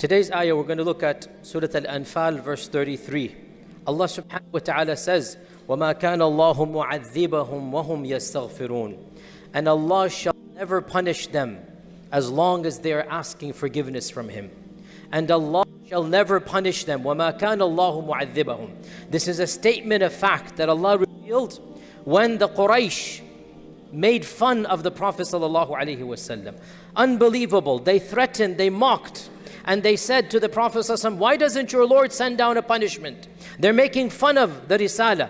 Today's ayah, we're going to look at Surah Al-Anfal, verse 33. Allah subhanahu wa ta'ala says, وَمَا كَانَ اللَّهُ مُعَذِّبَهُمْ وَهُمْ يَسْتَغْفِرُونَ. And Allah shall never punish them as long as they are asking forgiveness from Him. And Allah shall never punish them. وَمَا كَانَ اللَّهُ مُعَذِّبَهُم. This is a statement of fact that Allah revealed when the Quraysh made fun of the Prophet ﷺ. Unbelievable. They threatened, they mocked. And they said to the Prophet ﷺ, why doesn't your Lord send down a punishment? They're making fun of the Risalah.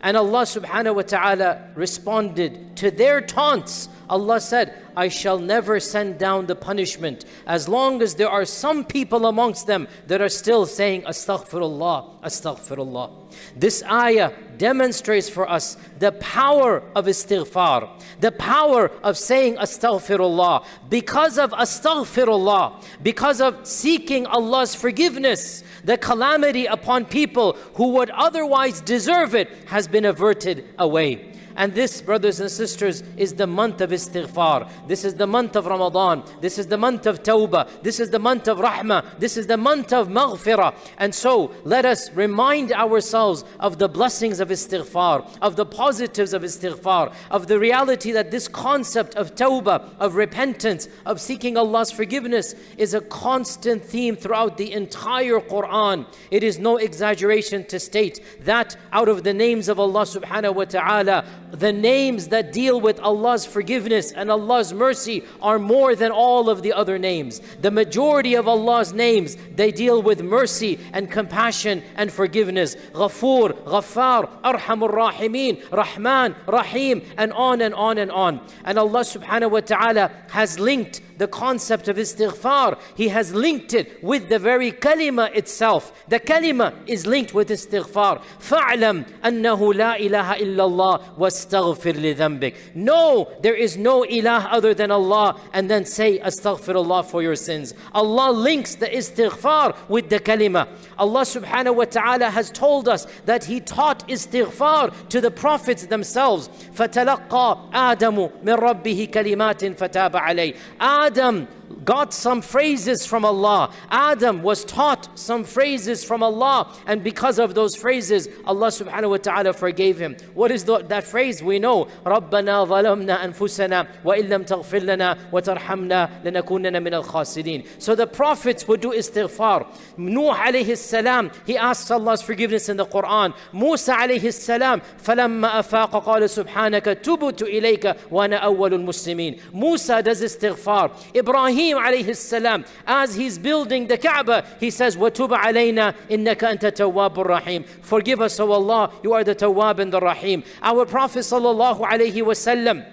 And Allah subhanahu wa ta'ala responded to their taunts. Allah said, I shall never send down the punishment as long as there are some people amongst them that are still saying Astaghfirullah, Astaghfirullah. This ayah demonstrates for us the power of istighfar, the power of saying Astaghfirullah. Because of Astaghfirullah, because of seeking Allah's forgiveness, the calamity upon people who would otherwise deserve it has been averted away. And this, brothers and sisters, is the month of istighfar. This is the month of Ramadan. This is the month of tawbah. This is the month of rahmah. This is the month of maghfirah. And so, let us remind ourselves of the blessings of istighfar, of the positives of istighfar, of the reality that this concept of tawbah, of repentance, of seeking Allah's forgiveness is a constant theme throughout the entire Quran. It is no exaggeration to state that out of the names of Allah subhanahu wa ta'ala, the names that deal with Allah's forgiveness and Allah's mercy are more than all of the other names. The majority of Allah's names, they deal with mercy and compassion and forgiveness. Ghafoor, Ghaffar, Arhamur Rahimin, Rahman, Rahim, and on and on and on. And Allah subhanahu wa ta'ala has linked the concept of istighfar. He has linked it with the very kalima itself. The kalima is linked with istighfar. فَاعْلَمْ أَنَّهُ لَا إِلَهَ إِلَّا اللَّهِ وَاسْتَغْفِرْ لِذَنْبِكَ. No, there is no ilah other than Allah, and then say astaghfirullah for your sins. Allah links the istighfar with the kalima. Allah subhanahu wa ta'ala has told us that He taught istighfar to the prophets themselves. فَتَلَقَّى آدَمُ مِنْ رَبِّهِ كَلِمَاتٍ فَتَابَ عَلَيْهِ. Adam got some phrases from Allah. Adam was taught some phrases from Allah, and because of those phrases, Allah subhanahu wa ta'ala forgave him. What is that phrase? We know, رَبَّنَا ظَلَمْنَا أَنفُسَنَا وَإِن لَمْ تَغْفِرْ لَنَا وَتَرْحَمْنَا لَنَكُونَنَّ مِنَ الْخَاسِرِينَ. So the prophets would do istighfar. Nuh alayhi salam, he asks Allah's forgiveness in the Quran. Musa alayhi salam, فَلَمَّا أَفَاقَ قَالَ سُبْحَانَكَ تُبْتُ إِلَيْكَ وَأَنَا أَوَّلُ الْمُسْلِمِينَ. Musa does istighfar. Ibrahim alayhi salam, as he's building the Kaaba, he says, وَتُبْ عَلَيْنَا إِنَّكَ أَنْتَ تَوَّابُ الرَّحِيمُ. Forgive us, O Allah, you are the Tawwab and the Rahim. Our Prophet sallallahu alayhi wasallam,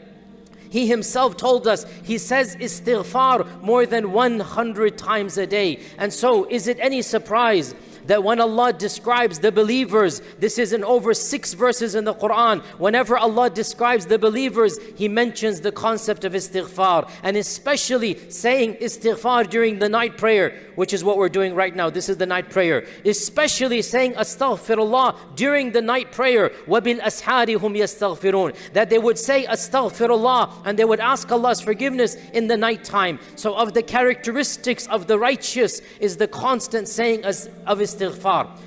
he himself told us, he says istighfar more than 100 times a day. And so, is it any surprise that when Allah describes the believers, this is in over 6 verses in the Quran, whenever Allah describes the believers, He mentions the concept of istighfar, and especially saying istighfar during the night prayer, which is what we're doing right now. This is the night prayer. Especially saying astaghfirullah during the night prayer, وَبِالْأَسْحَارِ هُمْ يَسْتَغْفِرُونَ. That they would say astaghfirullah and they would ask Allah's forgiveness in the night time. So of the characteristics of the righteous is the constant saying of istighfar.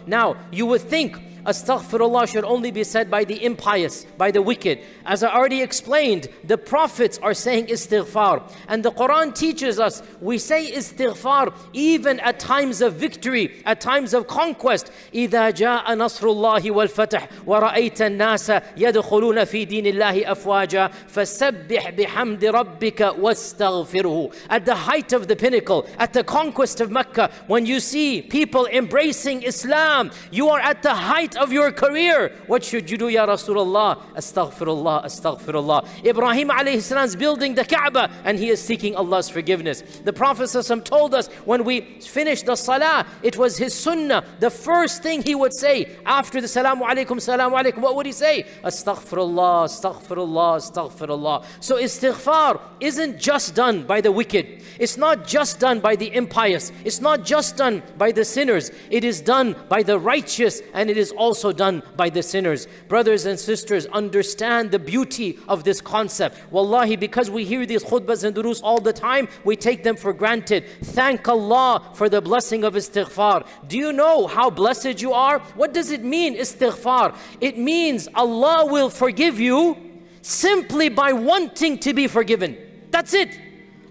Now, you would think astaghfirullah should only be said by the impious, by the wicked. As I already explained, the prophets are saying istighfar. And the Quran teaches us, we say istighfar even at times of victory, at times of conquest. إِذَا جَاءَ نَصْرُ اللَّهِ وَالْفَتْحِ وَرَأَيْتَ النَّاسَ يَدْخُلُونَ فِي دِينِ اللَّهِ أَفْوَاجًا فَسَبِّحْ بِحَمْدِ رَبِّكَ وَاسْتَغْفِرْهُ. At the height of the pinnacle, at the conquest of Mecca, when you see people embracing Islam, you are at the height of your career. What should you do, Ya Rasulullah? Astaghfirullah, astaghfirullah. Ibrahim alayhi salam is building the Kaaba and he is seeking Allah's forgiveness. The Prophet ﷺ told us when we finished the salah, it was his sunnah. The first thing he would say after the salamu alaykum, what would he say? Astaghfirullah, astaghfirullah, astaghfirullah. So istighfar isn't just done by the wicked. It's not just done by the impious. It's not just done by the sinners. It is done by the righteous, and it is also done by the sinners. Brothers and sisters, understand the beauty of this concept. Wallahi, because we hear these khutbahs and durus all the time, we take them for granted. Thank Allah for the blessing of istighfar. Do you know how blessed you are? What does it mean, istighfar? It means Allah will forgive you simply by wanting to be forgiven. That's it.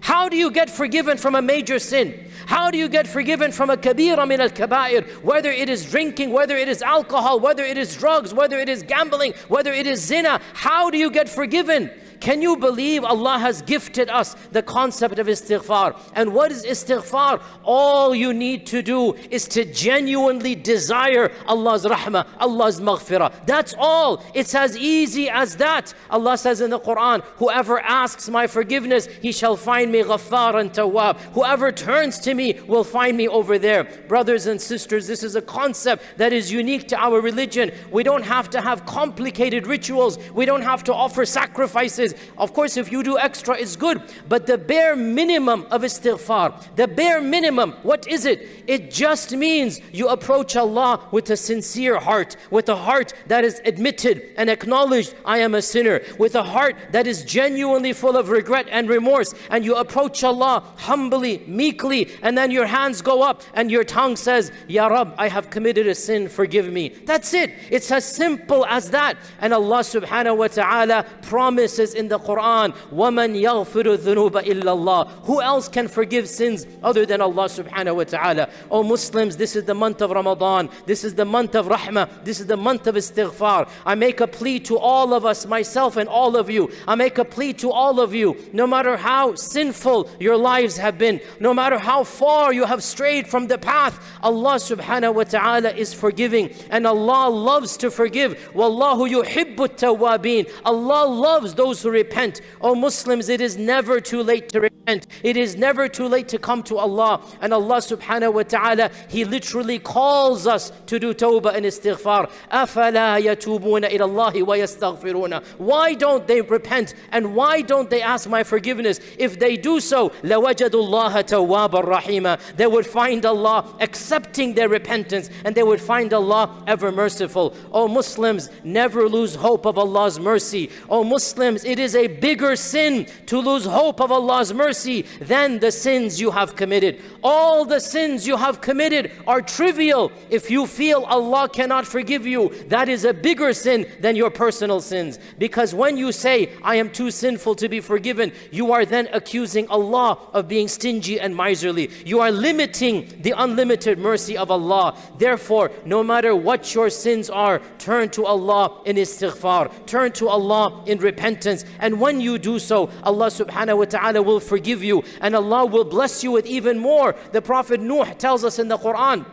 How do you get forgiven from a major sin? How do you get forgiven from a kabira min al-kabair? Whether it is drinking, whether it is alcohol, whether it is drugs, whether it is gambling, whether it is zina. How do you get forgiven? Can you believe Allah has gifted us the concept of istighfar? And what is istighfar? All you need to do is to genuinely desire Allah's rahmah, Allah's maghfirah. That's all. It's as easy as that. Allah says in the Quran, whoever asks my forgiveness, he shall find me ghaffar and tawwab. Whoever turns to me will find me over there. Brothers and sisters, this is a concept that is unique to our religion. We don't have to have complicated rituals. We don't have to offer sacrifices. Of course, if you do extra, it's good. But the bare minimum of istighfar, the bare minimum, what is it? It just means you approach Allah with a sincere heart, with a heart that is admitted and acknowledged, I am a sinner, with a heart that is genuinely full of regret and remorse. And you approach Allah humbly, meekly, and then your hands go up and your tongue says, Ya Rab, I have committed a sin, forgive me. That's it. It's as simple as that. And Allah subhanahu wa ta'ala promises in the Quran, وَمَنْ يَغْفِرُ الذُّنُوبَ إِلَّا اللَّهِ. Who else can forgive sins other than Allah subhanahu wa ta'ala? Oh Muslims, this is the month of Ramadan. This is the month of rahmah. This is the month of istighfar. I make a plea to all of us, myself and all of you. I make a plea to all of you, no matter how sinful your lives have been, no matter how far you have strayed from the path, Allah subhanahu wa ta'ala is forgiving, and Allah loves to forgive. Wallahu yuhibbu at-tawwabin. Allah loves those who repent. Oh Muslims, it is never too late to repent. It is never too late to come to Allah. And Allah subhanahu wa ta'ala, He literally calls us to do tawbah and istighfar. أَفَلَا يَتُوبُونَ إِلَى اللَّهِ وَيَسْتَغْفِرُونَ. Why don't they repent? And why don't they ask my forgiveness? If they do so, لَوَجَدُوا اللَّهَ تَوَّابًا رَحِيمًا. They would find Allah accepting their repentance, and they would find Allah ever merciful. Oh Muslims, never lose hope of Allah's mercy. Oh Muslims, it is a bigger sin to lose hope of Allah's mercy than the sins you have committed. All the sins you have committed are trivial. If you feel Allah cannot forgive you, that is a bigger sin than your personal sins. Because when you say, I am too sinful to be forgiven, you are then accusing Allah of being stingy and miserly. You are limiting the unlimited mercy of Allah. Therefore, no matter what your sins are, turn to Allah in istighfar. Turn to Allah in repentance. And when you do so, Allah subhanahu wa ta'ala will forgive you, and Allah will bless you with even more. The Prophet Nuh tells us in the Quran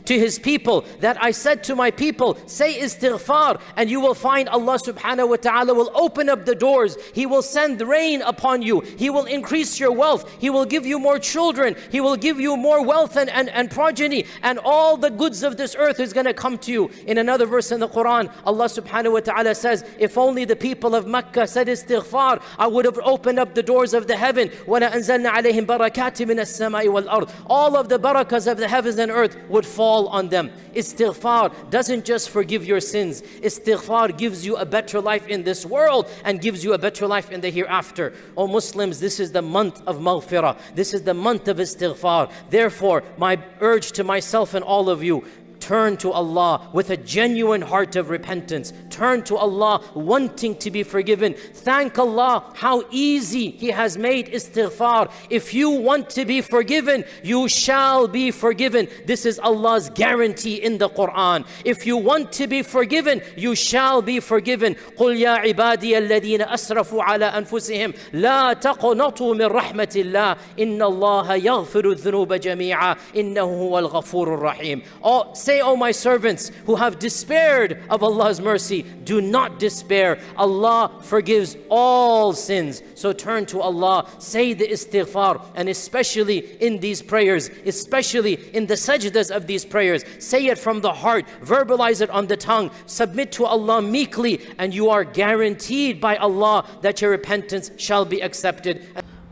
to his people that I said to my people, say istighfar, and you will find Allah subhanahu wa ta'ala will open up the doors. He will send rain upon you. He will increase your wealth. He will give you more children. He will give you more wealth and progeny, and all the goods of this earth is going to come to you. In another verse in the Quran, Allah subhanahu wa ta'ala says, if only the people of Mecca said istighfar, I would have opened up the doors of the heaven. وَلَا أَنزَلْنَا عَلَيْهِمْ بَرَكَاتٍ مِنَ السَّمَاءِ وَالْأَرْضِ. All of the barakas of the heavens and earth would fall on them. Istighfar doesn't just forgive your sins. Istighfar gives you a better life in this world and gives you a better life in the hereafter. Oh Muslims, this is the month of maghfirah. This is the month of istighfar. Therefore, my urge to myself and all of you, turn to Allah with a genuine heart of repentance. Turn to Allah wanting to be forgiven. Thank Allah how easy He has made istighfar. If you want to be forgiven, you shall be forgiven. This is Allah's guarantee in the Quran. If you want to be forgiven, you shall be forgiven. قُلْ يَا عِبَادِيَ الَّذِينَ أَسْرَفُوا عَلَىٰ أَنفُسِهِمْ لَا تَقْنَطُوا مِنْ رَحْمَةِ اللَّهِ إِنَّ اللَّهَ يَغْفِرُ الذُّنُوبَ جَمِيعًا إِنَّهُ هُوَ الْغَفُورُ الرَّحِيمُ. Say, O my servants who have despaired of Allah's mercy, do not despair. Allah forgives all sins. So turn to Allah, say the istighfar, and especially in these prayers, especially in the sajdas of these prayers, say it from the heart, verbalize it on the tongue, submit to Allah meekly, and you are guaranteed by Allah that your repentance shall be accepted.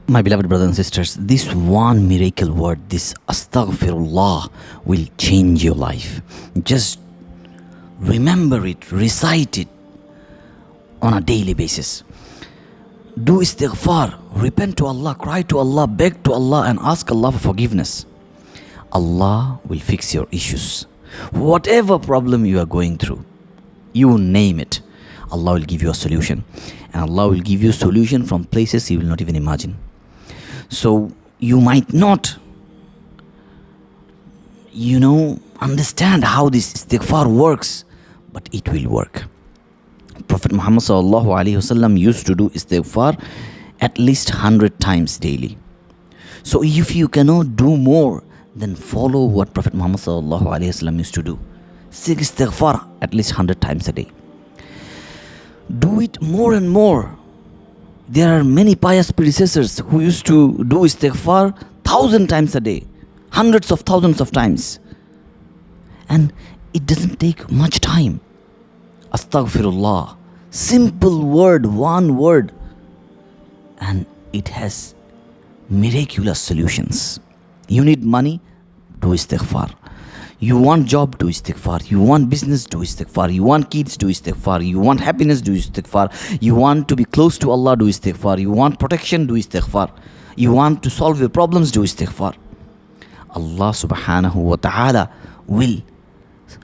My beloved brothers and sisters, this one miracle word, this astaghfirullah, will change your life. Just remember it, recite it on a daily basis. Do istighfar, repent to Allah, cry to Allah, beg to Allah, and ask Allah for forgiveness. Allah will fix your issues. Whatever problem you are going through, you name it, Allah will give you a solution. And Allah will give you a solution from places you will not even imagine. So you might not, understand how this istighfar works, but it will work. Prophet Muhammad sallallahu alaihi wasallam used to do istighfar at least 100 times daily. So if you cannot do more, then follow what Prophet Muhammad sallallahu alaihi wasallam used to do. Seek istighfar at least 100 times a day. Do it more and more. There are many pious predecessors who used to do istighfar 1,000 times a day, hundreds of thousands of times. And it doesn't take much time. Astaghfirullah. Simple word, one word. And it has miraculous solutions. You need money? Do istighfar. You want job? Do istighfar. You want business? Do istighfar. You want kids? Do istighfar. You want happiness? Do istighfar. You want to be close to Allah? Do istighfar. You want protection? Do istighfar. You want to solve your problems? Do istighfar. Allah subhanahu wa ta'ala will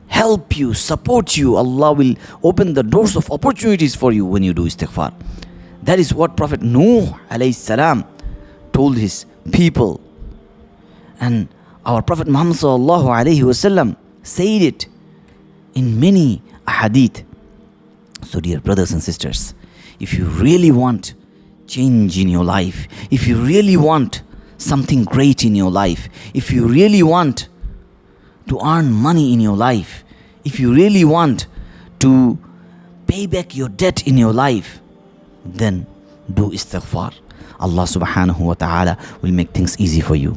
help you, support you. Allah will open the doors of opportunities for you when you do istighfar. That is what Prophet Nuh alayhi salam told his people. And our Prophet Muhammad sallallahu alayhi wasallam said it in many ahadith. So dear brothers and sisters, if you really want change in your life, if you really want something great in your life, if you really want to earn money in your life, if you really want to pay back your debt in your life, then do istighfar. Allah subhanahu wa ta'ala will make things easy for you.